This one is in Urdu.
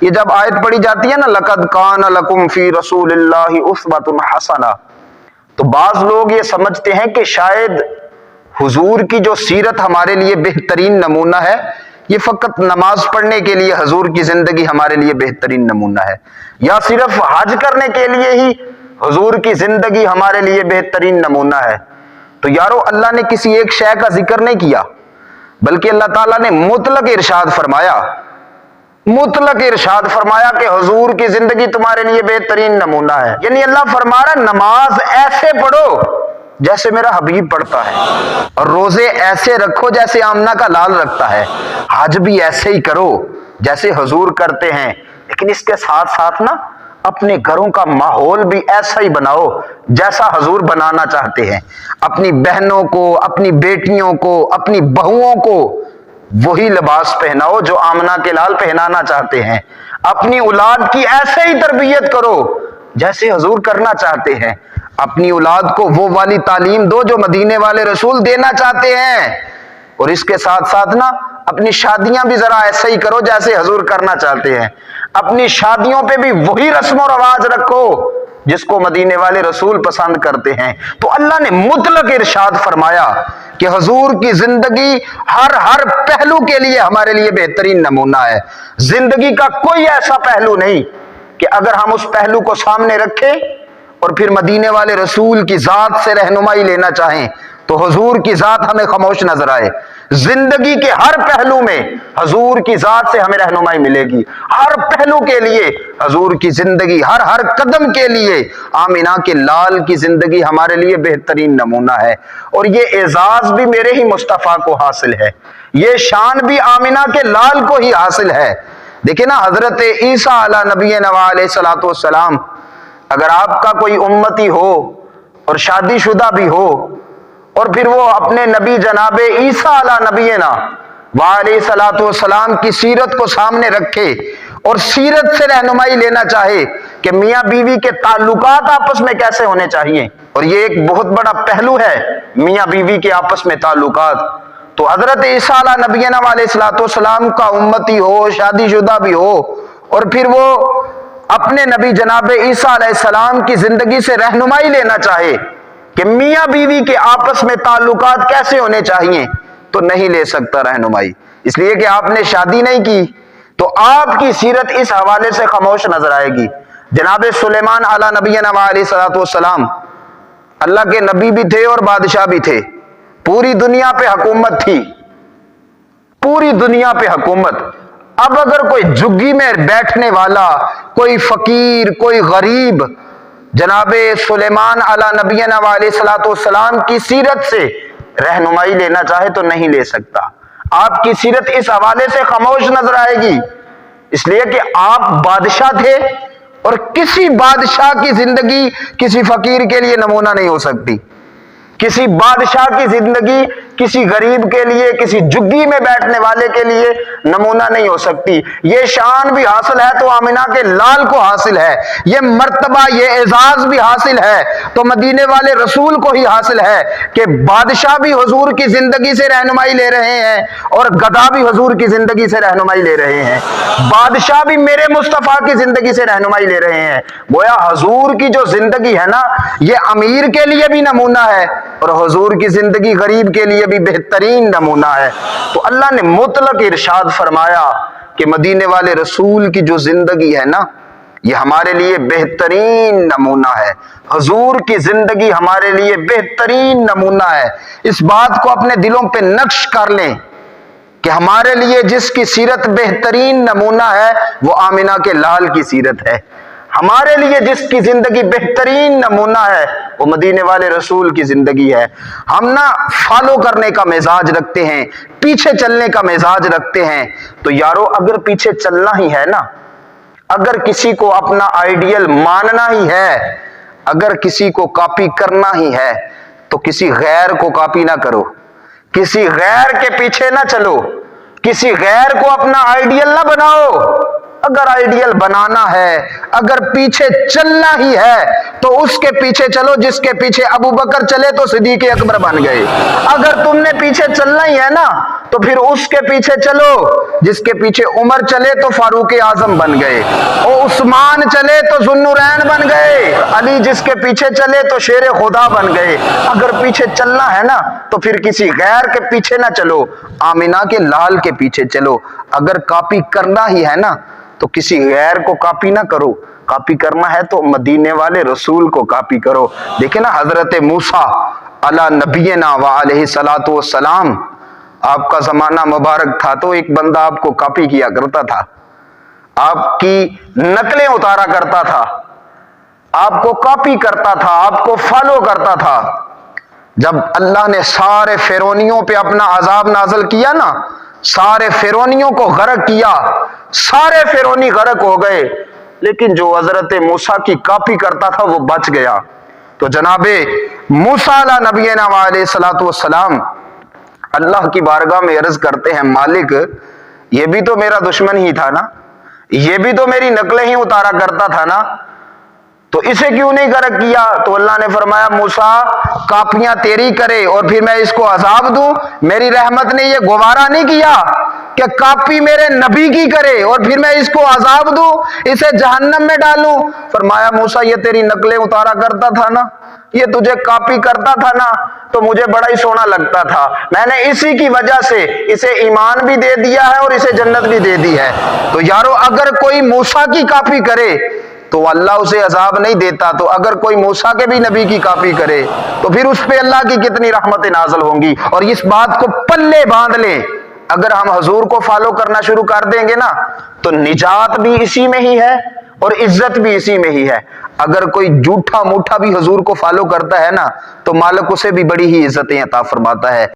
یہ جب آیت پڑھی جاتی ہے نا لقد کان لکم فی رسول اللہ اسوۃ حسنہ، تو بعض لوگ یہ سمجھتے ہیں کہ شاید حضور کی جو سیرت ہمارے لیے بہترین نمونہ ہے، یہ فقط نماز پڑھنے کے لیے حضور کی زندگی ہمارے لیے بہترین نمونہ ہے، یا صرف حج کرنے کے لیے ہی حضور کی زندگی ہمارے لیے بہترین نمونہ ہے۔ تو یارو اللہ نے کسی ایک شے کا ذکر نہیں کیا، بلکہ اللہ تعالیٰ نے مطلق ارشاد فرمایا، مطلق ارشاد فرمایا کہ حضور کی زندگی تمہارے لیے بہترین نمونہ ہے۔ یعنی اللہ فرما رہا نماز ایسے پڑھو جیسے میرا حبیب پڑھتا ہے، اور روزے ایسے رکھو جیسے آمنہ کا لال رکھتا ہے، حج بھی ایسے ہی کرو جیسے حضور کرتے ہیں، لیکن اس کے ساتھ ساتھ نا اپنے گھروں کا ماحول بھی ایسا ہی بناؤ جیسا حضور بنانا چاہتے ہیں، اپنی بہنوں کو، اپنی بیٹیوں کو، اپنی بہوؤں کو وہی لباس پہناؤ جو آمنہ کے لال پہنانا چاہتے ہیں، اپنی اولاد کی ایسے ہی تربیت کرو جیسے حضور کرنا چاہتے ہیں، اپنی اولاد کو وہ والی تعلیم دو جو مدینے والے رسول دینا چاہتے ہیں، اور اس کے ساتھ ساتھ نا اپنی شادیاں بھی ذرا ایسے ہی کرو جیسے حضور کرنا چاہتے ہیں، اپنی شادیوں پہ بھی وہی رسم و رواج رکھو جس کو مدینے والے رسول پسند کرتے ہیں۔ تو اللہ نے مطلق ارشاد فرمایا کہ حضور کی زندگی ہر پہلو کے لیے ہمارے لیے بہترین نمونہ ہے۔ زندگی کا کوئی ایسا پہلو نہیں کہ اگر ہم اس پہلو کو سامنے رکھیں اور پھر مدینے والے رسول کی ذات سے رہنمائی لینا چاہیں تو حضور کی ذات ہمیں خاموش نظر آئے۔ زندگی کے ہر پہلو میں حضور کی ذات سے ہمیں رہنمائی ملے گی، ہر پہلو کے لیے حضور کی زندگی، ہر قدم کے لیے آمنہ کے لال کی زندگی ہمارے لیے بہترین نمونہ ہے۔ اور یہ اعزاز بھی میرے ہی مصطفیٰ کو حاصل ہے، یہ شان بھی آمنہ کے لال کو ہی حاصل ہے۔ دیکھیں نا حضرت عیسیٰ علیہ نبینا علیہ الصلوۃ والسلام، اگر آپ کا کوئی امتی ہو اور شادی شدہ بھی ہو اور پھر وہ اپنے نبی جناب عیسیٰ علیہ نبینا علیہ الصلوۃ والسلام کی سیرت کو سامنے رکھے اور سیرت سے رہنمائی لینا چاہے کہ میاں بیوی کے تعلقات آپس میں کیسے ہونے چاہیے، اور یہ ایک بہت بڑا پہلو ہے میاں بیوی کے آپس میں تعلقات، تو حضرت عیسیٰ علیہ نبینا علیہ الصلوۃ والسلام کا امتی ہو، شادی شدہ بھی ہو، اور پھر وہ اپنے نبی جناب عیسیٰ علیہ السلام کی زندگی سے رہنمائی لینا چاہے کہ میاں بیوی کے آپس میں تعلقات کیسے ہونے چاہیے، تو نہیں لے سکتا رہنمائی، اس لیے کہ آپ نے شادی نہیں کی، تو آپ کی سیرت اس حوالے سے خاموش نظر آئے گی۔ جناب سلیمان علیہ نبینا علیہ الصلوۃ والسلام اللہ کے نبی بھی تھے اور بادشاہ بھی تھے، پوری دنیا پہ حکومت تھی، پوری دنیا پہ حکومت۔ اب اگر کوئی جھگی میں بیٹھنے والا، کوئی فقیر، کوئی غریب جناب سلیمان علیہ نبینا علیہ الصلوۃ والسلام کی سیرت سے رہنمائی لینا چاہے تو نہیں لے سکتا، آپ کی سیرت اس حوالے سے خاموش نظر آئے گی، اس لیے کہ آپ بادشاہ تھے، اور کسی بادشاہ کی زندگی کسی فقیر کے لیے نمونہ نہیں ہو سکتی، کسی بادشاہ کی زندگی کسی غریب کے لیے، کسی جھگی میں بیٹھنے والے کے لیے نمونہ نہیں ہو سکتی۔ یہ شان بھی حاصل ہے تو آمنہ کے لال کو حاصل ہے، یہ مرتبہ، یہ اعزاز بھی حاصل ہے تو مدینے والے رسول کو ہی حاصل ہے کہ بادشاہ بھی حضور کی زندگی سے رہنمائی لے رہے ہیں اور گدھا بھی حضور کی زندگی سے رہنمائی لے رہے ہیں، بادشاہ بھی میرے مصطفیٰ کی زندگی سے رہنمائی لے رہے ہیں۔ گویا حضور کی جو زندگی ہے نا، یہ امیر کے لیے بھی نمونہ ہے اور حضور کی زندگی غریب کے لیے بھی بہترین نمونہ ہے۔ تو اللہ نے مطلق ارشاد فرمایا کہ مدینے والے رسول کی جو زندگی ہے نا، یہ ہمارے لیے بہترین نمونہ ہے، حضور کی زندگی ہمارے لیے بہترین نمونہ ہے۔ اس بات کو اپنے دلوں پہ نقش کر لیں کہ ہمارے لیے جس کی سیرت بہترین نمونہ ہے وہ آمنہ کے لال کی سیرت ہے، ہمارے لیے جس کی زندگی بہترین نمونہ ہے وہ مدینے والے رسول کی زندگی ہے۔ ہم نا فالو کرنے کا مزاج رکھتے ہیں، پیچھے چلنے کا مزاج رکھتے ہیں، تو یارو اگر پیچھے چلنا ہی ہے نا، اگر کسی کو اپنا آئیڈیل ماننا ہی ہے، اگر کسی کو کاپی کرنا ہی ہے تو کسی غیر کو کاپی نہ کرو، کسی غیر کے پیچھے نہ چلو، کسی غیر کو اپنا آئیڈیل نہ بناؤ، اگر آئیڈیل بنانا ہے، اگر پیچھے چلنا ہی ہے تو اس کے پیچھے چلو جس کے پیچھے ابو بکر چلے تو صدیق اکبر بن گئے۔ اگر تم نے پیچھے چلنا ہی ہے نا تو پھر اس کے پیچھے چلو جس کے پیچھے عمر چلے تو فاروق اعظم بن گئے، اور عثمان چلے تو ذو النورین بن گئے، علی جس کے پیچھے چلے تو شیر خدا بن گئے۔ اگر پیچھے چلنا ہے نا تو پھر کسی غیر کے پیچھے نہ چلو، آمینہ کے لال کے پیچھے چلو۔ اگر کاپی کرنا ہی ہے نا تو کسی غیر کو کاپی نہ کرو، کاپی کرنا ہے تو مدینے والے رسول کو کاپی کرو۔ دیکھیں نا حضرت موسیٰ علی نبینا وعلیہ الصلوۃ والسلام، آپ کا زمانہ مبارک تھا تو ایک بندہ آپ کو کاپی کیا کرتا تھا، آپ کی نقلیں اتارا کرتا تھا، آپ کو کاپی کرتا تھا، آپ کو فالو کرتا تھا۔ جب اللہ نے سارے فرعونیوں پہ اپنا عذاب نازل کیا نا، سارے فرعونیوں کو غرق کیا، سارے فرعونی غرق ہو گئے، لیکن جو حضرت موسیٰ کی کاپی کرتا تھا وہ بچ گیا۔ تو جناب موسیٰ علیہ نبینا علیہ الصلوۃ والسلام اللہ کی بارگاہ میں عرض کرتے ہیں، مالک یہ بھی تو میرا دشمن ہی تھا نا، یہ بھی تو میری نقلیں ہی اتارا کرتا تھا نا، تو اسے کیوں نہیں غرق کیا؟ تو اللہ نے فرمایا موسیٰ کاپیاں تیری کرے اور پھر میں اس کو عذاب دوں، میری رحمت نے یہ گوارا نہیں کیا کہ کاپی میرے نبی کی کرے اور پھر میں اس کو عذاب دوں، اسے جہنم میں ڈالوں۔ فرمایا موسیٰ یہ تیری نقلیں اتارا کرتا تھا نا، یہ تجھے کاپی کرتا تھا نا، تو مجھے بڑا ہی سونا لگتا تھا، میں نے اسی کی وجہ سے اسے ایمان بھی دے دیا ہے اور اسے جنت بھی دے دی ہے۔ تو یارو اگر کوئی موسیٰ کی کاپی کرے تو اللہ اسے عذاب نہیں دیتا، تو اگر کوئی موسیٰ کے بھی نبی کی کاپی کرے تو پھر اس پہ اللہ کی کتنی رحمتیں نازل ہوں گی۔ اور اس بات کو پلے باندھ لیں، اگر ہم حضور کو فالو کرنا شروع کر دیں گے نا تو نجات بھی اسی میں ہی ہے اور عزت بھی اسی میں ہی ہے۔ اگر کوئی جھوٹا موٹا بھی حضور کو فالو کرتا ہے نا تو مالک اسے بھی بڑی ہی عزتیں عطا فرماتا ہے۔